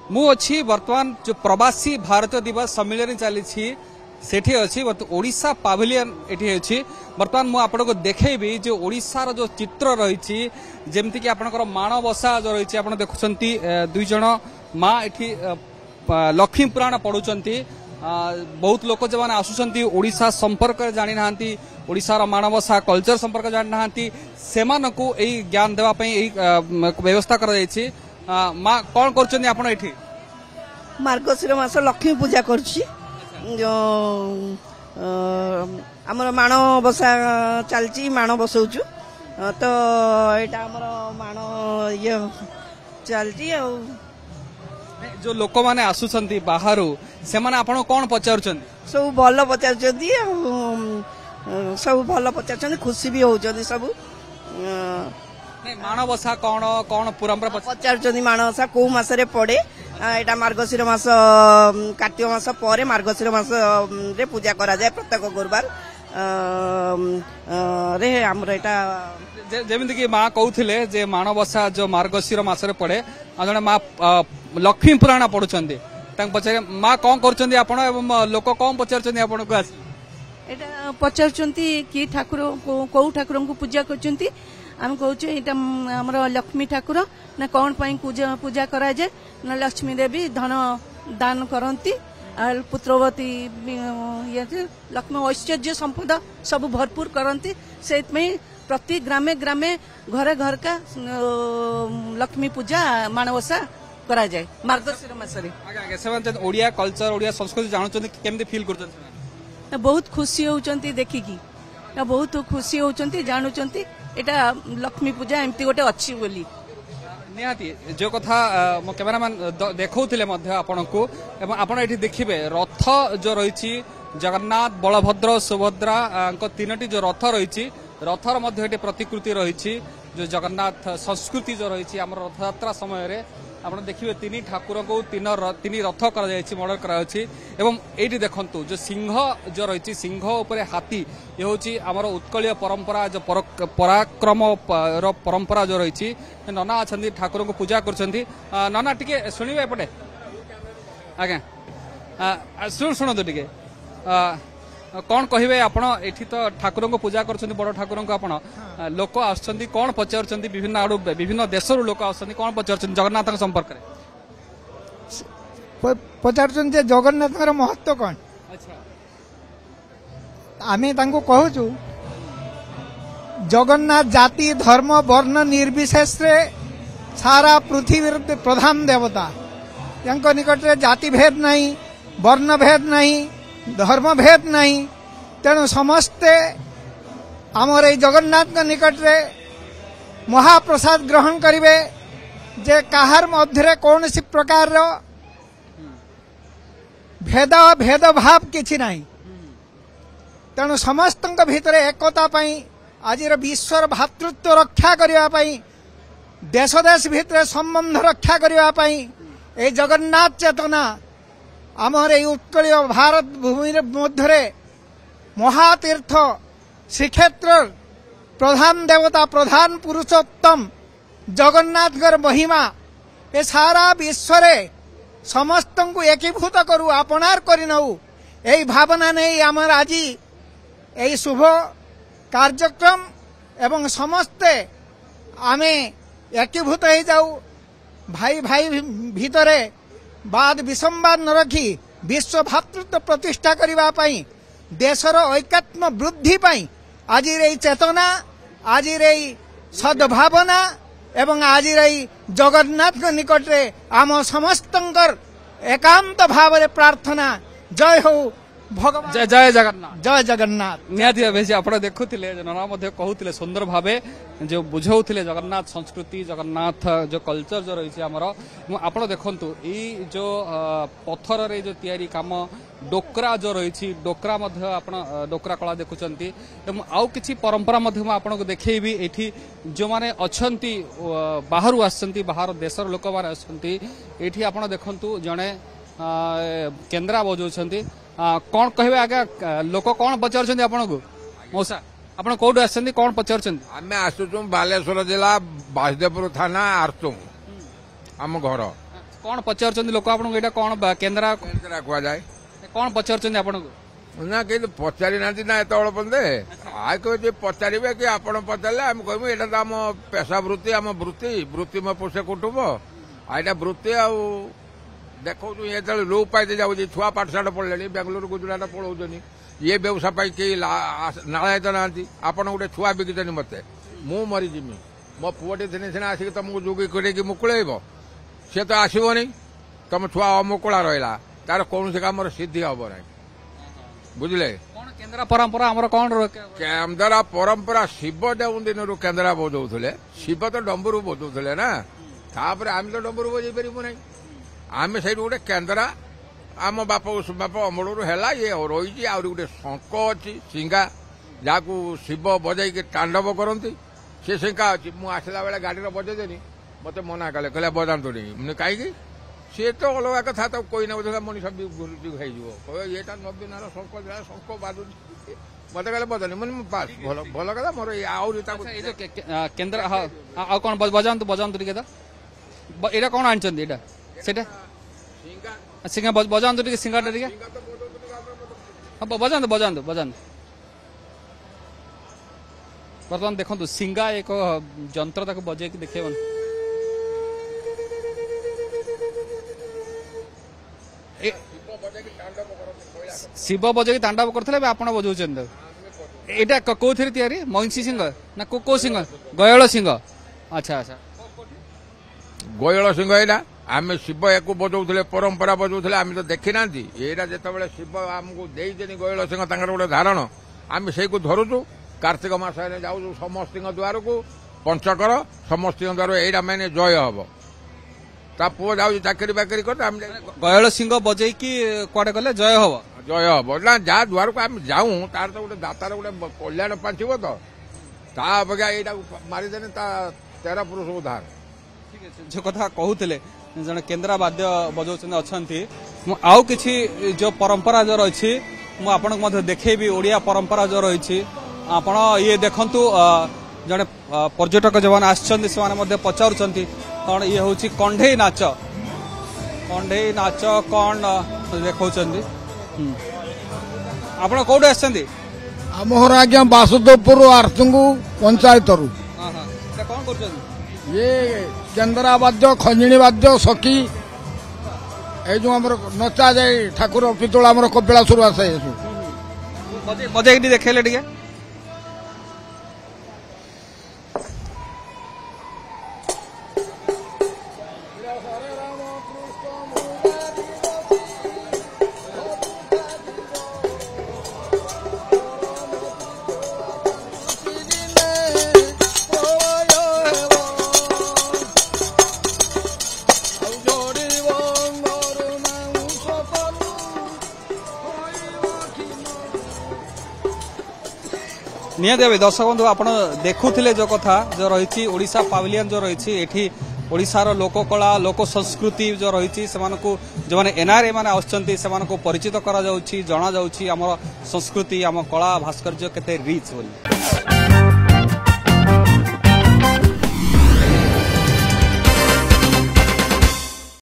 मु अच्छी वर्तमान जो प्रवासी भारतीय दिवस सम्मेलन चली सेठी अच्छी ओडिशा पाविलियन एठी अच्छी वर्तमान मु आपको देखैबी जो ओडिशार जो चित्र रही जेमती कि आपनकर माणबसा जो रही आप देखुंत दुई जन माँ एठी लक्ष्मी पुराण पढ़ुंट बहुत लोक जो मैंने आसुंच ओडिशा संपर्क जानी ना ओडिशार माणबसा कल्चर संपर्क जानी ना से ज्ञान देवाई व्यवस्था कर माँ कौन कर मार्गशीर मास लक्ष्मी पूजा कर आमर माण बसा चलची माण बसौचु तो एटा आमर माण ये चलची जो लोक माने आसुछंती बाहरु से माने आपण कोन पचारुछंती सब भल पचारुछंती सब भल पचारुछंती खुशी भी होउछंती सब माणबसा कौन कौन परंपरा पचारुछंती माणबसा को मासरे पड़े एटा मार्गशीर मास कार्तिक मास पर मार्गशीर मास रे पूजा करा जाए प्रत्येक गुरुवार रे हमर एटा जेमिति कि माँ कहूथिले जे माणबसा जो मार्गशीर मास रे पड़े जने माँ लक्ष्मी पुराण पढ़ुछंती तांग पचारे माँ कौन करछंती आपण एवं लोक कौन पचारछंती आपण को एटा पचारछंती कि ठाकुर को ठाकुर को पूजा करछंती आम कहूँ आमर लक्ष्मी ठाकुर ना कौन पाई पूजा करा जाए ना लक्ष्मी देवी धन दान करती पुत्रवती ये लक्ष्मी ऐश्वर्य संपदा सब भरपूर करती से प्रति ग्रामे ग्रामे घरे घर का लक्ष्मी पूजा माणबसा करा जाए मार्गशीर मास ओडिया कल्चर ओडिया संस्कृति जानुचंती केमती फील करछंती बहुत खुशी होउचंती देखिकी बहुत खुशी होउचंती जानुचंती एटा लक्ष्मी पूजा एमती गोटे अच्छी बोली निहाती जो कथा मो कैमरामैन देखौथिले मध्य आपनकू एवं आपण एठी देखिबे रथ जो रही जगन्नाथ बलभद्र सुभद्रा तीनोटी जो रथ रही रथर मध्य एठी प्रतिकृति रही जो जगन्नाथ संस्कृति जो रही आम रथयात्रा समय रे आप देखिए तीन ठाकुर को तीन रथ कर मर्डर कर देखु जो सिंह जो रही सिंह उपर हाथी ये हूँ आमर उत्कलीय परंपरा जो पराक्रम परंपरा जो रही नना अच्छा ठाकुर को पूजा कर नना टे शुणे एपटे आज्ञा शुणु टे कौन कहे आपण एठी तो ठाकुर को पूजा कर बड़ ठाकुर को आपण लोक आसुंच कौन पचार विभिन्न आड़ू विभिन्न देश लोक आसुंच कौन पचार जगन्नाथ संपर्क पचार जगन्नाथ महत्व कौन आमे तांको कहूचु जगन्नाथ जाति धर्म वर्ण निर्विशेष रे सारा पृथ्वी प्रधान देवता यांको निकट रे जाति भेद नहीं वर्ण भेद नहीं धर्म भेद नहीं तेणु समस्ते आमर ये जगन्नाथ निकट रे महाप्रसाद ग्रहण करिवे जे काहार मध्य कौन सी प्रकार रो भेद भाव किछि नहीं तेणु समस्त भितर एकता पाई आज विश्वर भातृत्व रक्षा करने पाई देश देश भितर संबंध रक्षा करने पाई ए जगन्नाथ चेतना आमर ये उत्कलीय भारत भूमि मध्य महातीर्थ श्रीक्षेत्र प्रधान देवता प्रधान पुरुषोत्तम जगन्नाथ महिमा ए सारा विश्व समस्त को एकीभूत करू आपणार करनऊ यही भावना नहीं आमर आज यही शुभ कार्यक्रम एवं समस्ते आमे एकीभूत हो जाऊ भाई भाई भितरे बाद विसंवाद न रखी विश्व भातृत्व प्रतिष्ठा करने पाई देशर ऐकात्म वृद्धि पाई आज रही चेतना आज रही सद्भावना एवं आज रही जगन्नाथ निकट रे आम समस्त एकांत भाव रे प्रार्थना जय हो भगवान जय जगन्नाथ जय जगन्नाथ निहाती भाई आप देखुले नना कहते सुंदर भाव जो बुझाऊे जगन्नाथ संस्कृति जगन्नाथ जो कल्चर जो रही आमर आप देखु ये जो पत्थर रे जो तैयारी काम डोकरा जो रही डोकरा डोकरा कला देखुंत आउ कि परंपरा आपको देखी ये जो मैंने अच्छा बाहर आसती बाहर देशर लोक मैंने आसती आप देखु जड़े केन्द्रा बजाऊँ कौन कहे आगे लोक कौन पचार आपन को मौसा आप कौट आस कौन पचार आम आसुचु बालेश्वर जिला बासुदेवपुर थाना आरचुंग आम घर कौन पचार लोक आपको यहाँ कौन केन्द्रा केन्द्रा कहुए कौन पचार आपको ना कि पचारि ना ना एत बंदे आ कहे पचारे कि आपण पचारे आम कहूँ यहाँ तो आम पेशा वृत्ति आम वृत्ति वृत्ति में पोषे कुटुंब आईटा वृत्ति आउ देखो ये लोप पाई जाऊँगी छुआ पाठशाठ पढ़ले बेंगलोर गुजरात पढ़ाऊँ ये व्यवसाय कई नालायत ना आपड़ गोटे छुआ बिकिचनी मत मु मरीजिमी मो पुअटे दिन सीना आसिक तुमको जोगी कर मुकुल सी तो आसबनी तुम छुआ अमुकुला रहा तार कौन कम सिद्धि हम ना बुझे कौन केन्द्रा परंपरा हमर कौन केन्द्रा परंपरा शिव देव दिन केन्द्रा बजाऊे शिव तो डंबरू बजाऊे ना तापर आम तो डंबरू बजे पारू ना आम से गोटे केन्द्रा आम बाप बाप अमल है ये रही गोटे शंख अच्छी सिंगा जहाँ शिव बजाई तांडव करती सी सिंगा अच्छी मुझे आसला बेले गाड़ी बजेदेनी मत मना कले कहले बजातु नहीं कहीं सी तो अलग कथा तो कोई ना बोला मनीष खाई ये नवीन शंख शंख बाजू मत कहले बजानी मैंने भल कथा मोर केन्द्र हाँ कौन बजातु बजातु टे यहाँ कौन आना से सिंगा बजातु टे सिंगाटा टे हाँ बजातु बजातु बजातु बर्तमान देखो सिंगा एक जंत्र ताको बजे देखे शिव बजे तांडव करते आप बजाऊँ यहाँ कौ थी महिषी सिंह ना को सिंह गयल सिंह अच्छा अच्छा गयल सिंह यहाँ आम शिव या बजाऊे परंपरा बजाऊे आम तो देखी ना यहाँ जो शिव आमको देदेनि गयल सिंह गोटे धारण आम से धरुचु कार्तिक मास जाऊ समस्त द्वार को पंचकर समस्त द्वार यहाँ मैंने जय हम ता पुओ जाऊ चाकरी बाकरी कर गयल सिंह बजे कड़े गले जय हम जय हम ना जहाँ द्वार को आम जाऊँ तार तो गोटे दातार गोटे कल्याण पांचब तो अपेक्षा यहाँ मारिदेने 13 पुरुष उद्धार जो कथा कहते जन केन्द्रा वाद्य बजाऊँ अच्छा आउ कि जो परंपरा जो रही मुझे देखेबी ओडिया परंपरा जो रही आपण ये देखंतु जड़े पर्यटक जो मैंने पचारुंट कौन ये हूँ कंढे नाच कौन देखा आप कौट आमर आज्ञा बासुदेवपुर आरतुंगु पंचायत कौन कर ये केन्द्रा वाद्य खंजणी वाद्य सखी ये जो आम नचा जाए ठाकुर पितुल आम कपिलासुर आसे बजे देखेले टे निहत दर्शक बंधु आप देखुले जो कथा जो रही ओडिशा पाविलियन जो रही एठी ओडिशार लोककला लोक संस्कृति जो रही जो मैंने एनआरए मैंने आसुच्च परिचित करा जना जाउछि आम संस्कृति आम कला भास्कर्य केते रिच बोली।